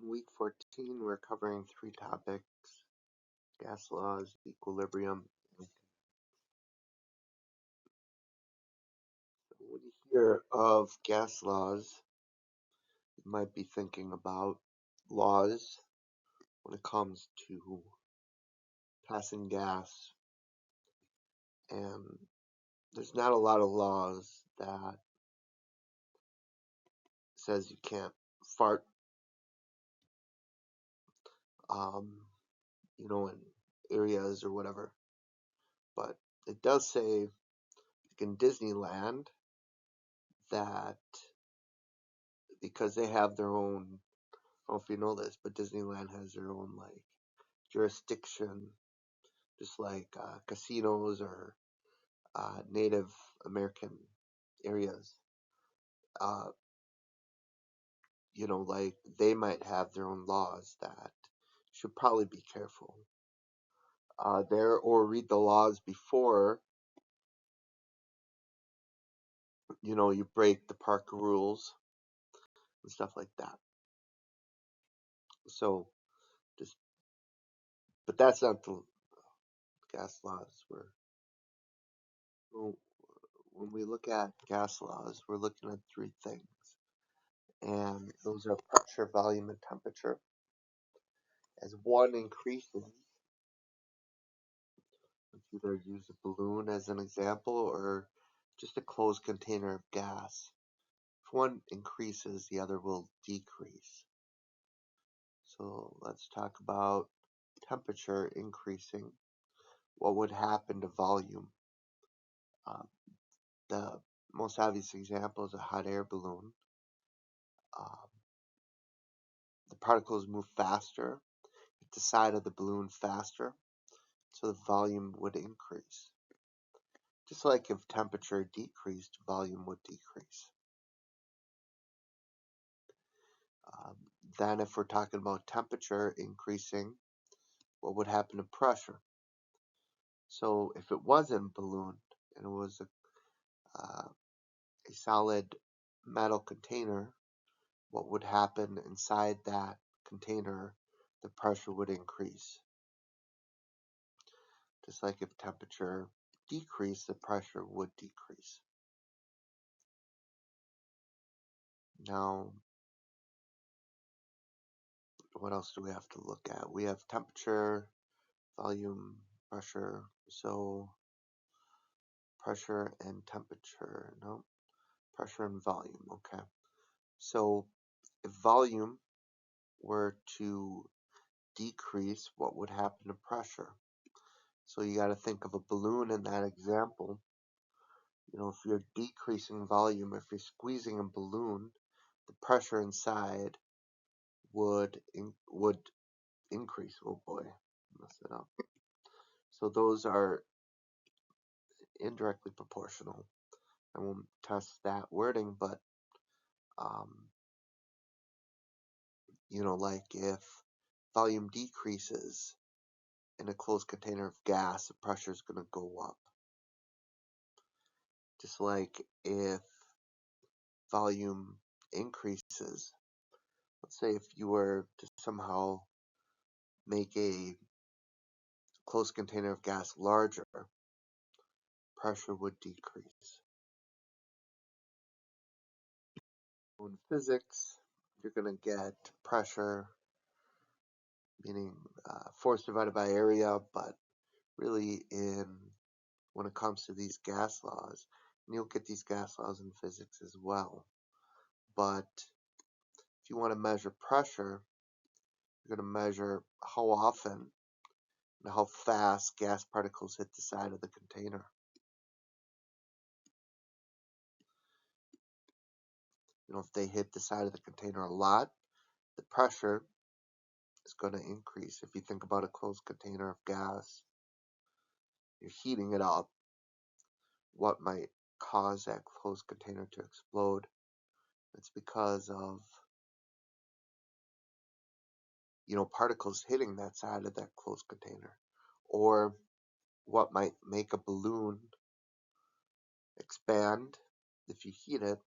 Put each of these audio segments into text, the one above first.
In week 14, we're covering 3 topics: gas laws, equilibrium, and when you hear of gas laws, you might be thinking about laws when it comes to passing gas, and there's not a lot of laws that says you can't fart, in areas or whatever, but it does say, like in Disneyland, that because they have their own, I don't know if you know this, but Disneyland has their own jurisdiction, just like casinos or Native American areas. Like they might have their own laws that should probably be careful there, or read the laws before you break the park rules and stuff like that. So but that's not the gas laws. When we look at gas laws, we're looking at 3 things, and those are pressure, volume, and temperature. As one increases, let's either use a balloon as an example or just a closed container of gas. If one increases, the other will decrease. So let's talk about temperature increasing. What would happen to volume? The most obvious example is a hot air balloon. The particles move faster, hit the side of the balloon faster, so the volume would increase. Just like if temperature decreased, volume would decrease. Then if we're talking about temperature increasing, what would happen to pressure? So if it wasn't ballooned and it was a solid metal container, what would happen inside that container? The pressure would increase. Just like if temperature decreased, the pressure would decrease. Now, what else do we have to look at? We have temperature, volume, pressure. So pressure and temperature. No, pressure and volume. Okay. So if volume were to decrease, what would happen to pressure? So you got to think of a balloon in that example. If you're decreasing volume, if you're squeezing a balloon, the pressure inside would increase. Oh boy, messed it up. So those are indirectly proportional. I won't test that wording, but like if volume decreases in a closed container of gas, the pressure is going to go up. Just like if volume increases, let's say if you were to somehow make a closed container of gas larger, pressure would decrease. In physics, you're going to get pressure, meaning force divided by area, but really when it comes to these gas laws, and you'll get these gas laws in physics as well, but if you want to measure pressure, you're going to measure how often and how fast gas particles hit the side of the container. If they hit the side of the container a lot, the pressure is going to increase. If you think about a closed container of gas, you're heating it up. What might cause that closed container to explode? It's because of particles hitting that side of that closed container. Or what might make a balloon expand if you heat it,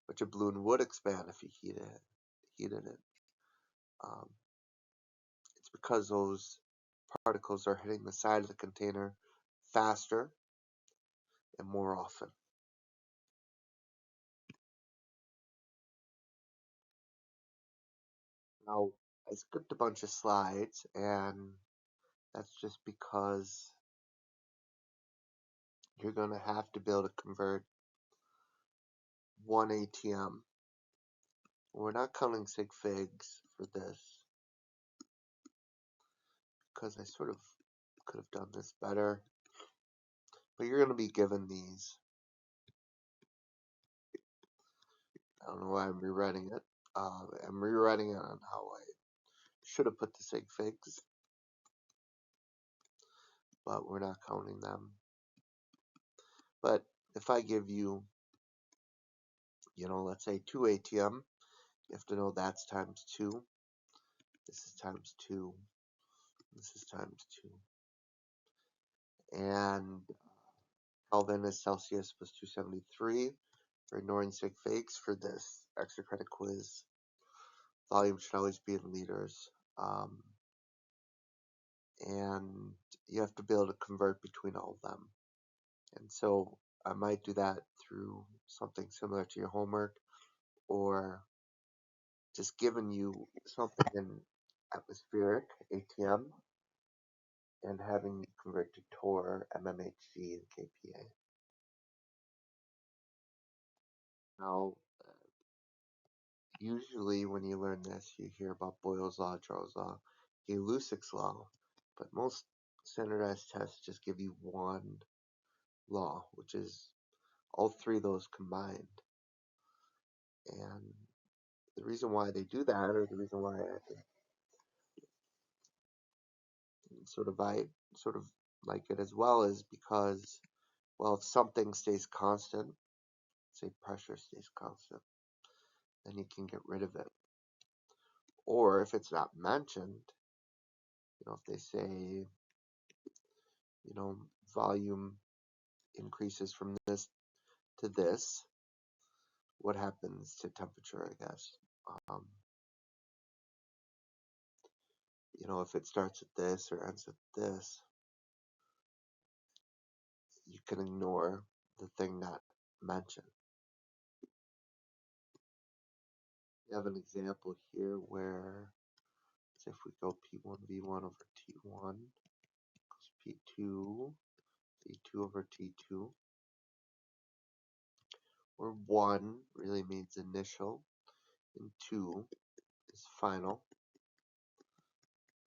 which a balloon would expand if you heated it. Um, it's because those particles are hitting the side of the container faster and more often. Now, I skipped a bunch of slides, and that's just because you're going to have to be able to convert one ATM. We're not counting sig figs for this because I sort of could have done this better, but you're going to be given these. I don't know why I'm rewriting it. I'm rewriting it on how I should have put the sig figs, but we're not counting them. But if I give you, let's say 2 ATM, you have to know that's times 2. This is times 2. This is times 2. And Kelvin is Celsius plus 273. For ignoring sig figs for this extra credit quiz, volume should always be in liters. And you have to be able to convert between all of them. And so I might do that through something similar to your homework, or just giving you something in atmospheric ATM and having you convert to torr, mmHg, and kPa. Now, usually when you learn this, you hear about Boyle's law, Charles' law, Gay-Lussac's law, but most standardized tests just give you one law, which is all three of those combined. And the reason why they do that, or the reason why I sort of like it as well, is because, well, if something stays constant, say pressure stays constant, then you can get rid of it. Or if it's not mentioned, if they say, volume increases from this to this, what happens to temperature, I guess? If it starts at this or ends at this, you can ignore the thing not mentioned. We have an example here where, if we go P1 V1 over T1 equals P2 V2 over T2, where 1 really means initial and 2 is final.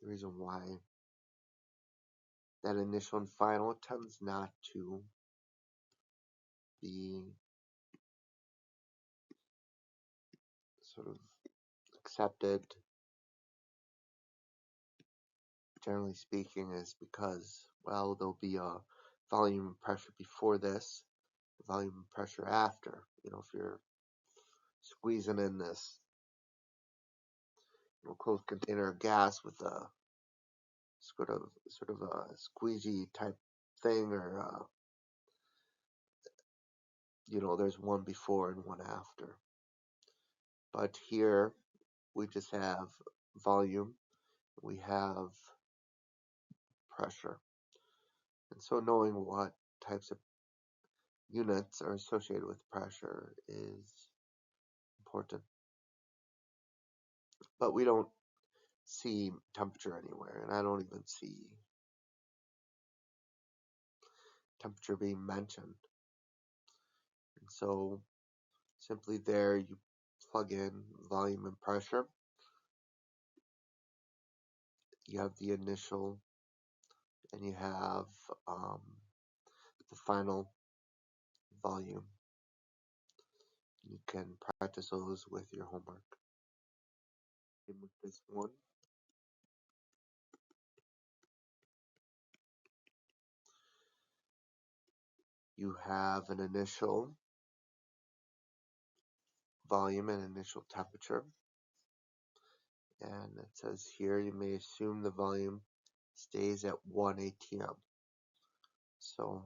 The reason why that initial and final tends not to be sort of accepted, generally speaking, is because, well, there'll be a volume and pressure before this, volume and pressure after. If you're squeezing in this closed container of gas with a sort of a squeegee type thing, or there's one before and one after. But here we just have volume, we have pressure. And so knowing what types of units are associated with pressure is important. But we don't see temperature anywhere, and I don't even see temperature being mentioned. And so simply there you plug in volume and pressure. You have the initial and you have the final volume. You can practice those with your homework. And with this one, you have an initial volume and initial temperature. And it says here you may assume the volume stays at 1 ATM. So,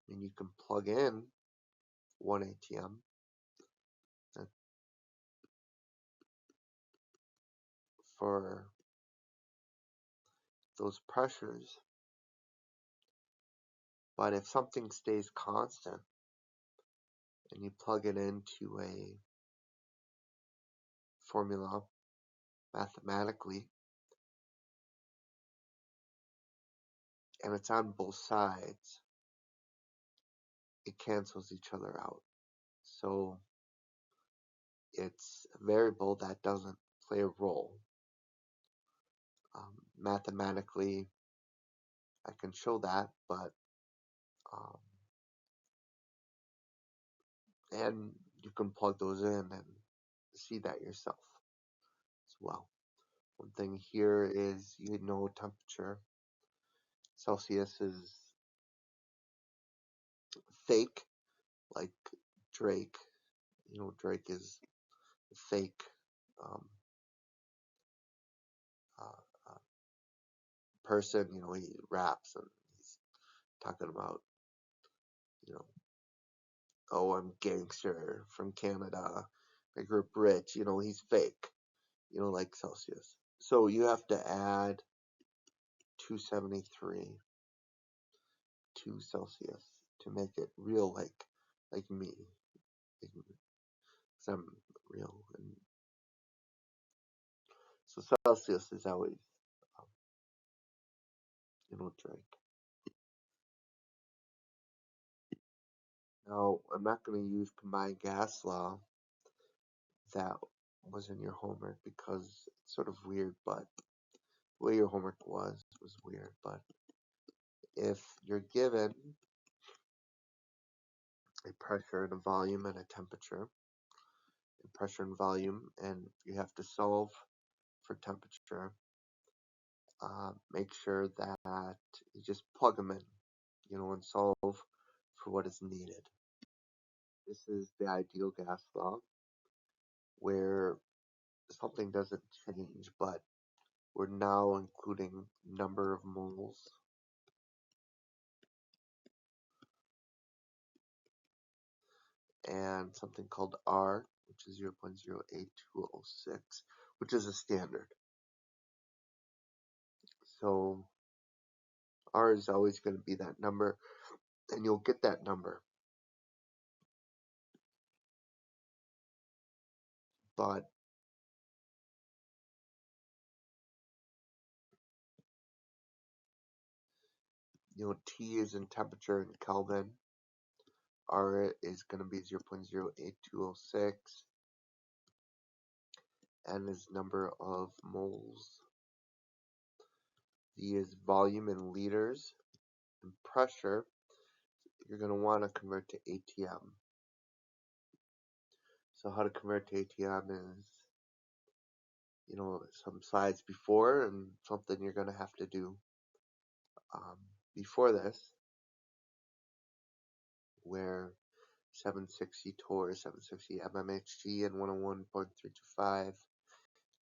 you can plug in 1 ATM. for those pressures. But if something stays constant and you plug it into a formula mathematically, and it's on both sides, it cancels each other out. So it's a variable that doesn't play a role. Mathematically, I can show that, but and you can plug those in and see that yourself as well. One thing here is temperature. Celsius is fake, like Drake. Drake is a fake um, uh, person. He raps and he's talking about, oh, I'm gangster from Canada. I grew up rich. He's fake. Like Celsius. So you have to add 273 to Celsius to make it real, like me. Because I'm real. And so Celsius is always, Drake. Now, I'm not going to use combined gas law. That was in your homework because it's sort of weird, but the way your homework was weird. But if you're given a pressure and a volume and a temperature, pressure and volume, and you have to solve for temperature, make sure that you just plug them in, and solve for what is needed. This is the ideal gas law, where something doesn't change, but we're now including number of moles and something called R, which is 0.08206, which is a standard. So R is always going to be that number, and you'll get that number. But T is in temperature in Kelvin. R is going to be 0.08206. N is number of moles. V is volume in liters. And pressure, you're going to want to convert to ATM. So how to convert to ATM is, some slides before and something you're going to have to do before this, where 760 torr, 760 mmHg, and 101.325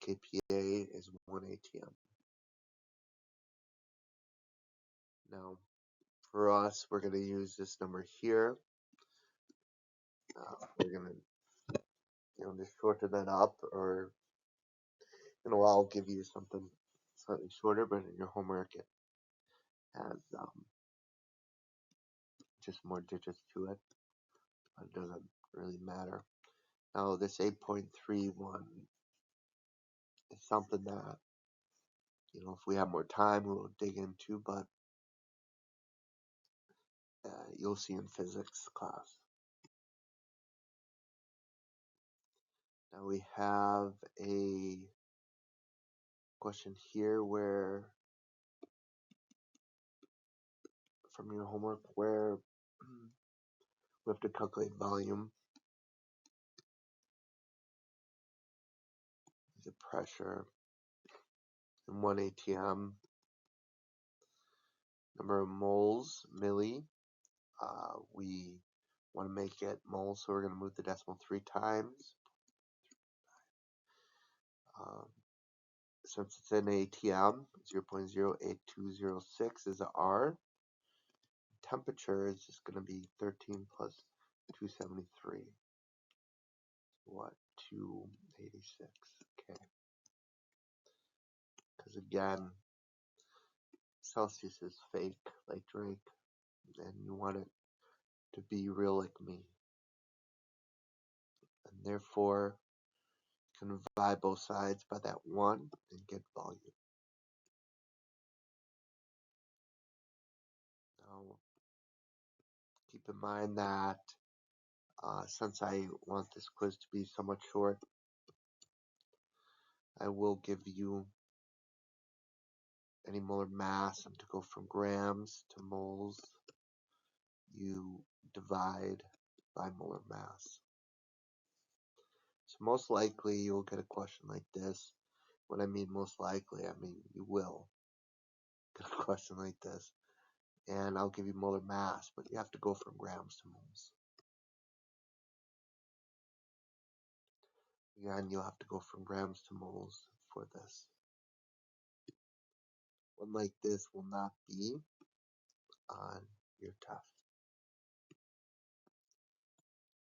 kPa is 1 ATM. Now, for us, we're going to use this number here. We're going to, just shorten that up, or, I'll give you something slightly shorter, but in your homework it has just more digits to it. But it doesn't really matter. Now, this 8.31 is something that, if we have more time, we'll dig into, but you'll see in physics class. Now we have a question here where, from your homework, where we have to calculate volume, the pressure, in 1 ATM, number of moles, milli. We want to make it moles, so we're going to move the decimal 3 times. Since it's in ATM, 0.08206 is a R. Temperature is just going to be 13 plus 273. What? 286. Okay. because again, Celsius is fake, like Drake, and you want it to be real like me. And therefore, you can divide both sides by that 1 and get volume. Now, keep in mind that since I want this quiz to be somewhat short, I will give you any molar mass, and to go from grams to moles, you divide by molar mass. So most likely you will get a question like this. When I mean most likely, I mean you will get a question like this. And I'll give you molar mass, but you have to go from grams to moles. Again, you'll have to go from grams to moles for this. One like this will not be on your test.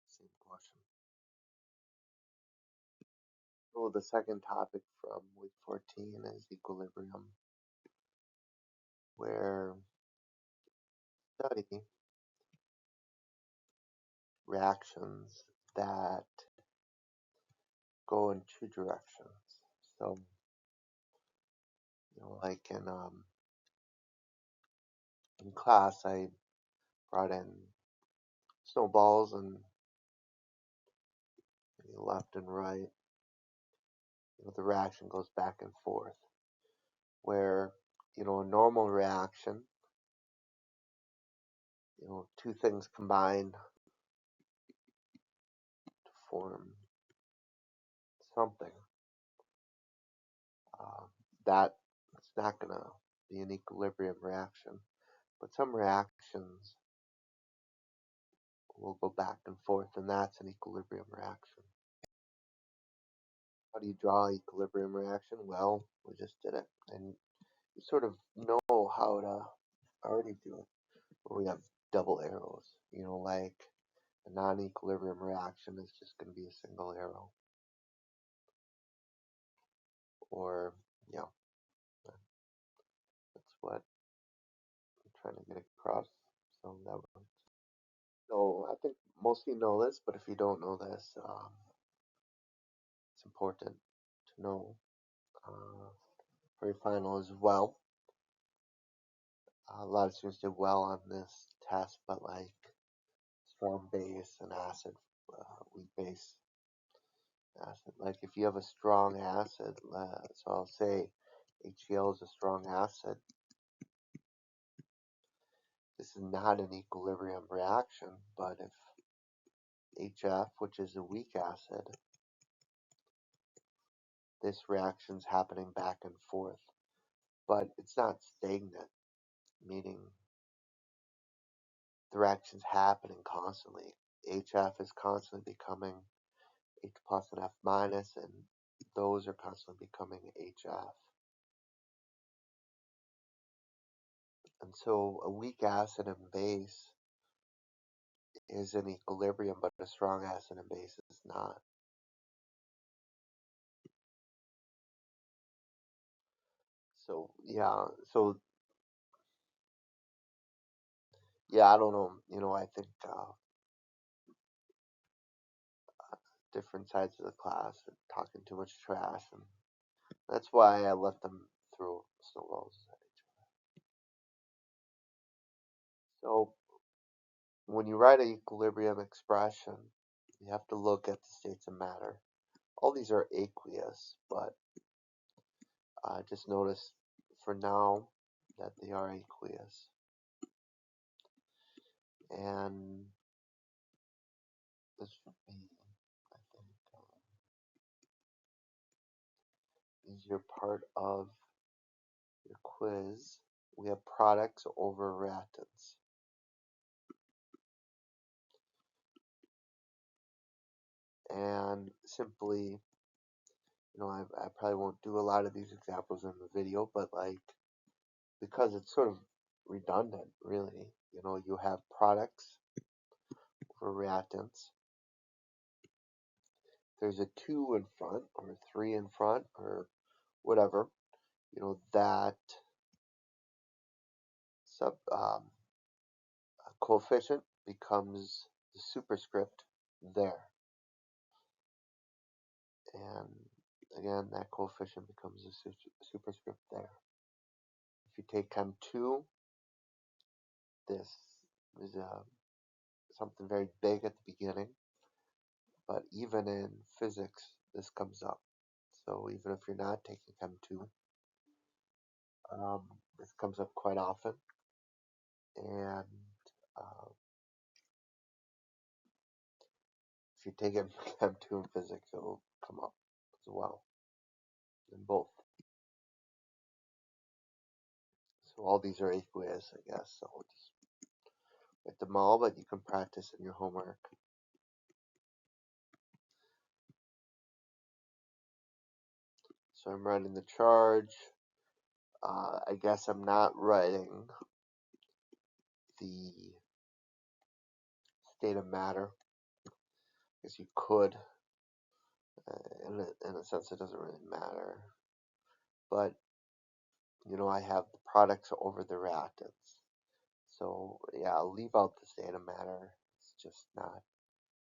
Same question. So the second topic from week 14 is equilibrium, where study reactions that go in 2 directions. So, like in class, I brought in snowballs and left and right. The reaction goes back and forth. Where a normal reaction, 2 things combine to form something. That it's not going to be an equilibrium reaction, but some reactions will go back and forth, and that's an equilibrium reaction. How do you draw equilibrium reaction? Well, we just did it, and you sort of know how to already do it. Where we have double arrows, like a non-equilibrium reaction is just going to be a single arrow. Or, that's what I'm trying to get across. So that works. So I think most of you know this, but if you don't know this, it's important to know for your final as well. A lot of students did well on this test, but like strong base and acid, weak base acid. Like if you have a strong acid, so I'll say HCl is a strong acid. This is not an equilibrium reaction, but if HF, which is a weak acid, this reaction's happening back and forth, but it's not stagnant, meaning the reaction's happening constantly. HF is constantly becoming H plus and F minus, and those are constantly becoming HF. And so a weak acid and base is in equilibrium, but a strong acid and base is not. So I don't know. I think different sides of the class are talking too much trash, and that's why I let them throw snowballs at each other. So when you write an equilibrium expression, you have to look at the states of matter. All these are aqueous, but just notice for now that they are aqueous. And this would be, I think, easier part of your quiz. We have products over reactants. And simply, I probably won't do a lot of these examples in the video, but like, because it's sort of redundant, really. You have products for reactants. There's a 2 in front, or a 3 in front, or whatever. that sub coefficient becomes the superscript there. And again, that coefficient becomes a superscript there. If you take Chem2, this is something very big at the beginning, but even in physics, this comes up. So even if you're not taking Chem2, this comes up quite often. And if you take Chem2 in physics, it will come up as well in both. So all these are aqueous, I guess. So we'll just write them all, but you can practice in your homework. So I'm writing the charge. I guess I'm not writing the state of matter. I guess you could. In a sense, it doesn't really matter. But, I have the products over the reactants. So, yeah, I'll leave out the state of matter. It's just not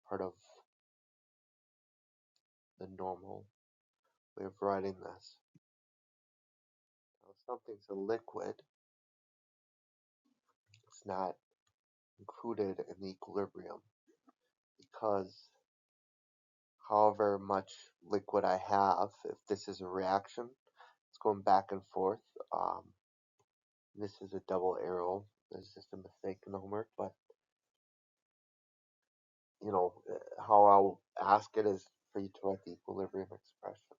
part of the normal way of writing this. Now, if something's a liquid, it's not included in the equilibrium because however much liquid I have, if this is a reaction, it's going back and forth. This is a double arrow. There's just a mistake in the homework, but how I'll ask it is for you to write the equilibrium expression.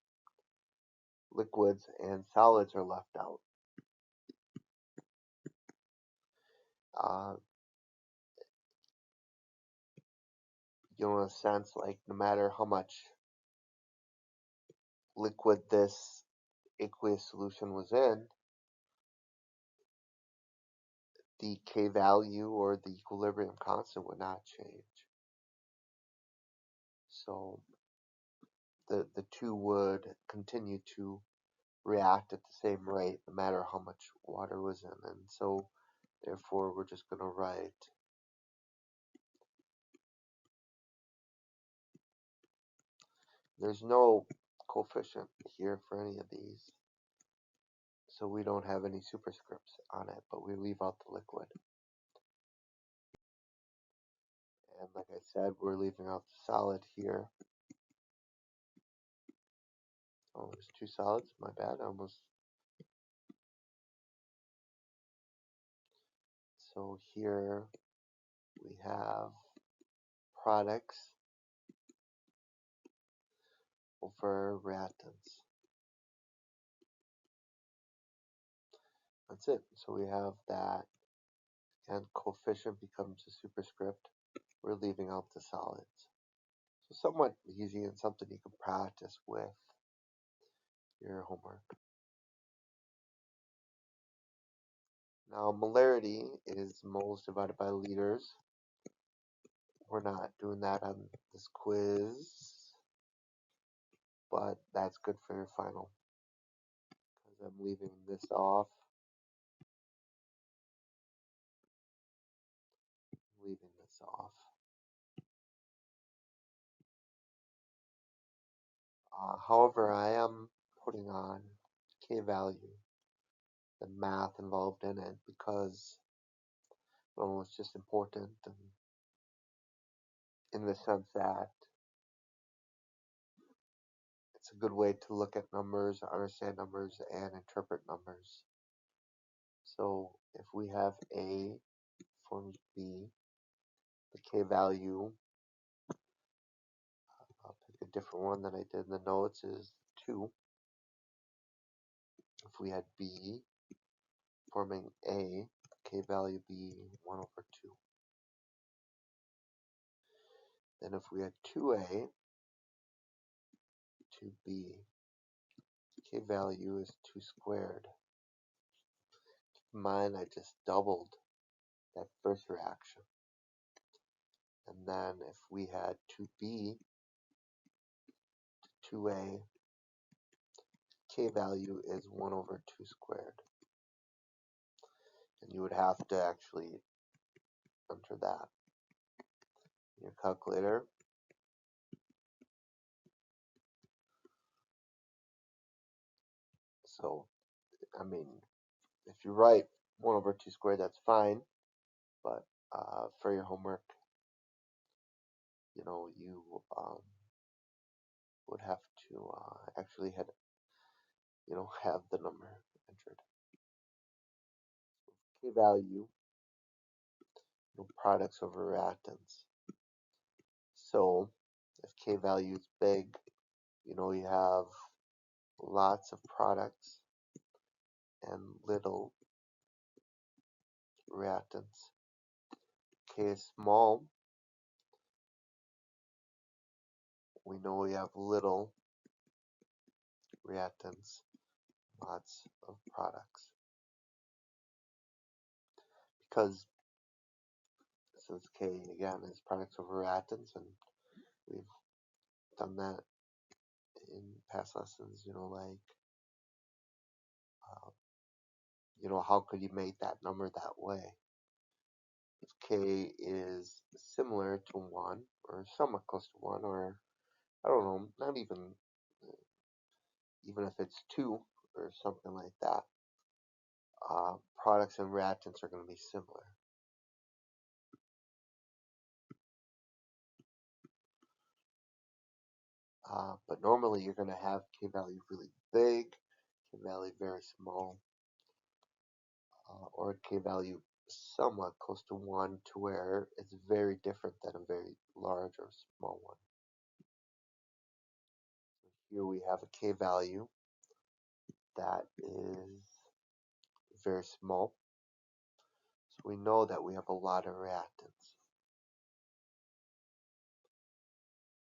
Liquids and solids are left out. In a sense, like no matter how much liquid this aqueous solution was in, the K value or the equilibrium constant would not change. So the two would continue to react at the same rate no matter how much water was in. And so therefore we're just going to write there's no coefficient here for any of these. So we don't have any superscripts on it, but we leave out the liquid. And like I said, we're leaving out the solid here. Oh, there's two solids, my bad, almost. So here we have products over reactants. That's it. So we have that, and coefficient becomes a superscript. We're leaving out the solids. So somewhat easy and something you can practice with your homework. Now molarity is moles divided by liters. We're not doing that on this quiz, but that's good for your final because I'm leaving this off. Leaving this off. However, I am putting on K value, the math involved in it, because it's just important, and in the sense that it's a good way to look at numbers, understand numbers, and interpret numbers. So if we have A forms B, the K value, I'll pick a different one than I did in the notes, is 2. If we had B forming A, K value be 1 over 2. Then if we had 2A, 2B, K value is 2 squared. Keep in mind I just doubled that first reaction. And then if we had 2B to 2A, K value is 1 over 2 squared. And you would have to actually enter that in your calculator. So, I mean, if you write 1 over 2 squared, that's fine. But for your homework, you would have to actually have the number entered. K value, products over reactants. So if K value is big, you have lots of products and little reactants. K is small, we know we have little reactants, lots of products. Because since K again is products over reactants, and we've done that in past lessons, how could you make that number that way? If K is similar to 1 or somewhat close to 1, or I don't know, not even if it's 2 or something like that, products and reactants are going to be similar. But normally you're going to have K value really big, K value very small, or K value somewhat close to 1 to where it's very different than a very large or small one. Here we have a K value that is very small. So we know that we have a lot of reactants.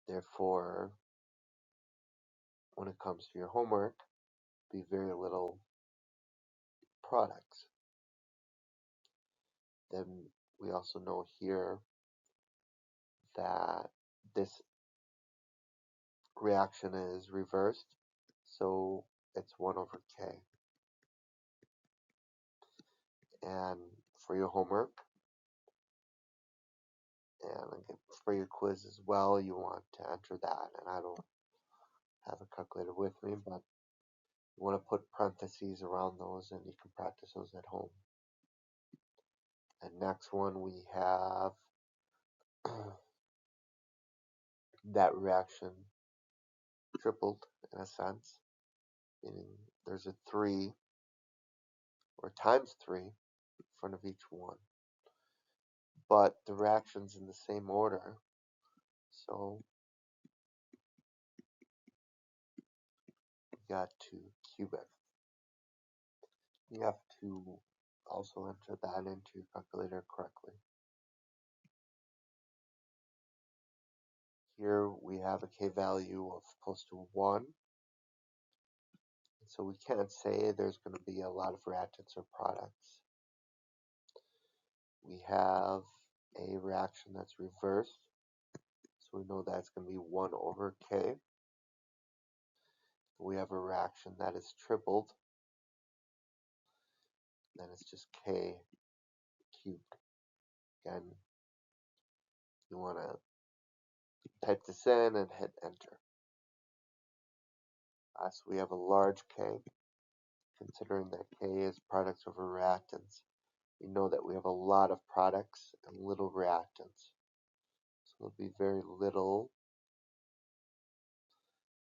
Therefore, when it comes to your homework, be very little products. Then we also know here that this reaction is reversed, so it's 1 over K. And for your homework, and for your quiz as well, you want to enter that. And I don't have a calculator with me, but you want to put parentheses around those, and you can practice those at home. And next one we have that reaction tripled in a sense, meaning there's a 3 or times 3 in front of each one. But the reaction's in the same order, so we got to cube it. You have to also enter that into your calculator correctly. Here we have a K value of close to 1. So we can't say there's going to be a lot of reactants or products. We have a reaction that's reversed, so we know that's going to be 1 over K. We have a reaction that is tripled, then it's just K cubed. Again, you want to type this in and hit enter. So we have a large K, considering that K is products over reactants. We know that we have a lot of products and little reactants. So there'll be very little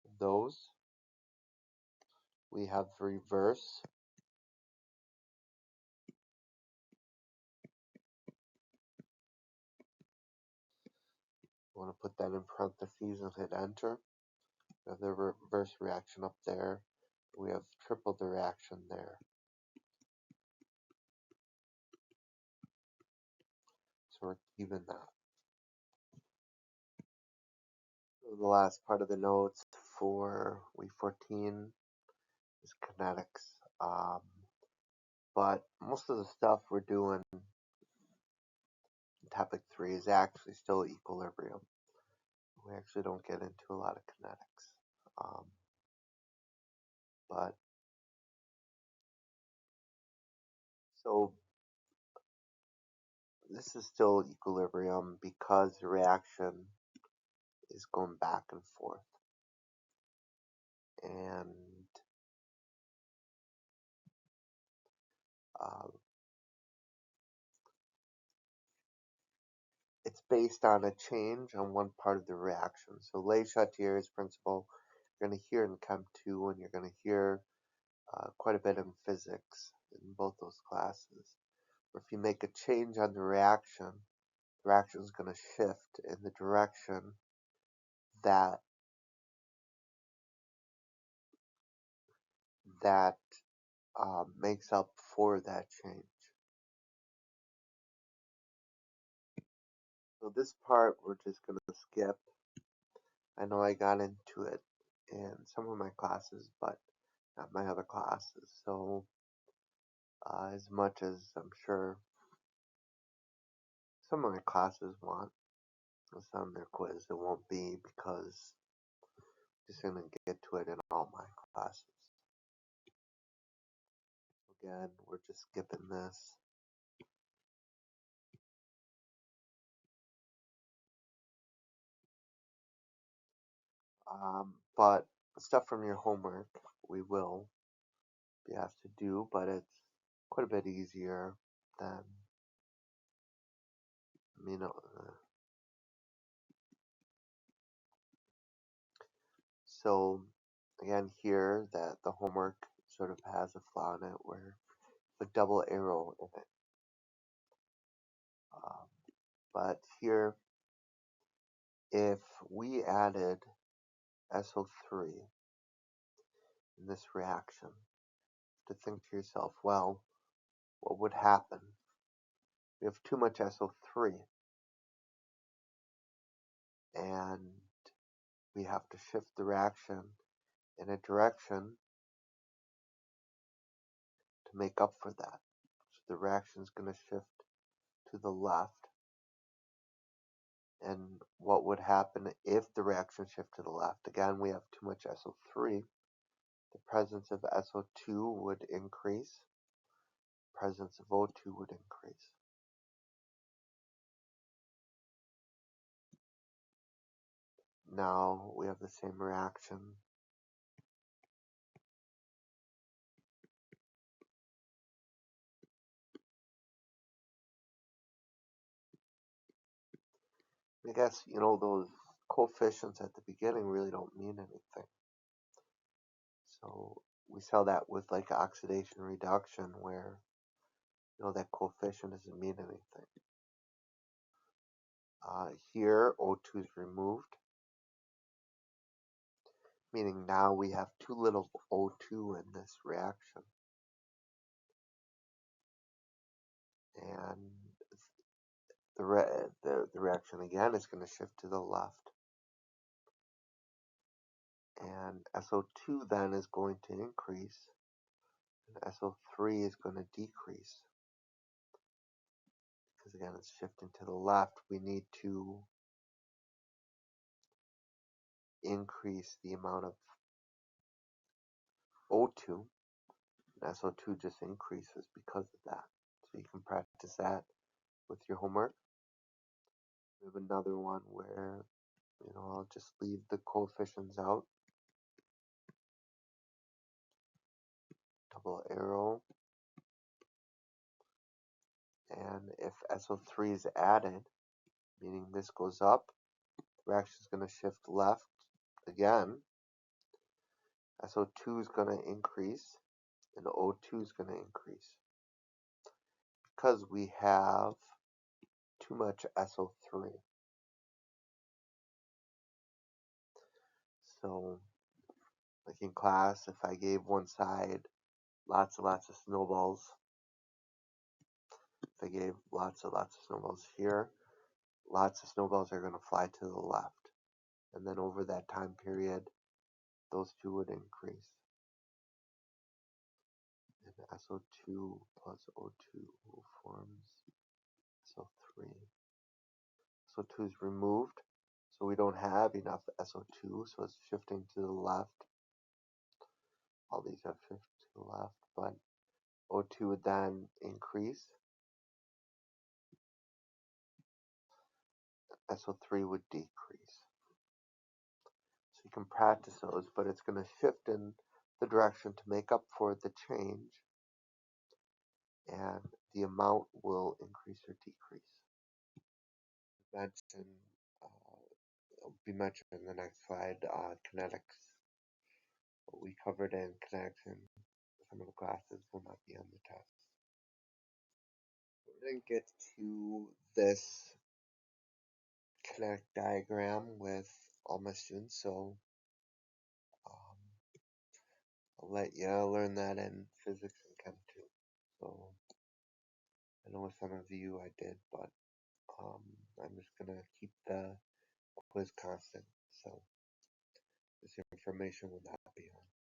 of those. We have reverse. We want to put that in parentheses and hit enter. We have the reverse reaction up there. We have triple the reaction there. So we're even that. The last part of the notes for week 14 is kinetics. But most of the stuff we're doing in topic 3 is actually still equilibrium. We actually don't get into a lot of kinetics. But so this is still equilibrium because the reaction is going back and forth. And uh, it's based on a change on one part of the reaction. So Le-Chatelier's principle, you're going to hear in Chem 2, and you're going to hear quite a bit in physics in both those classes. If you make a change on the reaction is going to shift in the direction that that makes up for that change. So this part we're just going to skip. I know I got into it in some of my classes, but not my other classes. So as much as I'm sure some of my classes want, it's on their quiz, it won't be because I'm just going to get to it in all my classes. Again, we're just skipping this. But stuff from your homework we will have to do, but it's quite a bit easier than you know. So again, here that the homework sort of has a flaw in it where a double arrow in it. But here, if we added SO3 in this reaction, to think to yourself, well, what would happen? We have too much SO3, and we have to shift the reaction in a direction to make up for that. So the reaction is going to shift to the left. And what would happen if the reaction shifted to the left? Again, we have too much SO3. The presence of SO2 would increase. The presence of O2 would increase. Now we have the same reaction. I guess, those coefficients at the beginning really don't mean anything. So we saw that with like oxidation reduction where, that coefficient doesn't mean anything. Here, O2 is removed, meaning now we have too little O2 in this reaction. And the reaction again is going to shift to the left. And SO2 then is going to increase, and SO3 is going to decrease. Because again, it's shifting to the left. We need to increase the amount of O2, and SO2 just increases because of that. So you can practice that with your homework. We have another one where, I'll just leave the coefficients out. Double arrow. And if SO3 is added, meaning this goes up, the reaction is going to shift left again. SO2 is going to increase, and O2 is going to increase. Because we have too much SO3. So, like in class, if I gave one side lots and lots of snowballs, if I gave lots and lots of snowballs here, lots of snowballs are going to fly to the left. And then over that time period, those two would increase. And SO2 plus O2 forms SO3. SO2 is removed, so we don't have enough SO2, so it's shifting to the left. all these have shift to the left, but O2 would then increase, SO3 would decrease. So you can practice those, but it's going to shift in the direction to make up for the change, and the amount will increase or decrease. Will be mentioned in the next slide, kinetics. What we covered in kinetics in some of the classes will not be on the test. We didn't get to this kinetic diagram with all my students, so I'll let you learn that in physics and chem too. So I know with some of you I did, but I'm just gonna keep the quiz constant, so this information will not be on.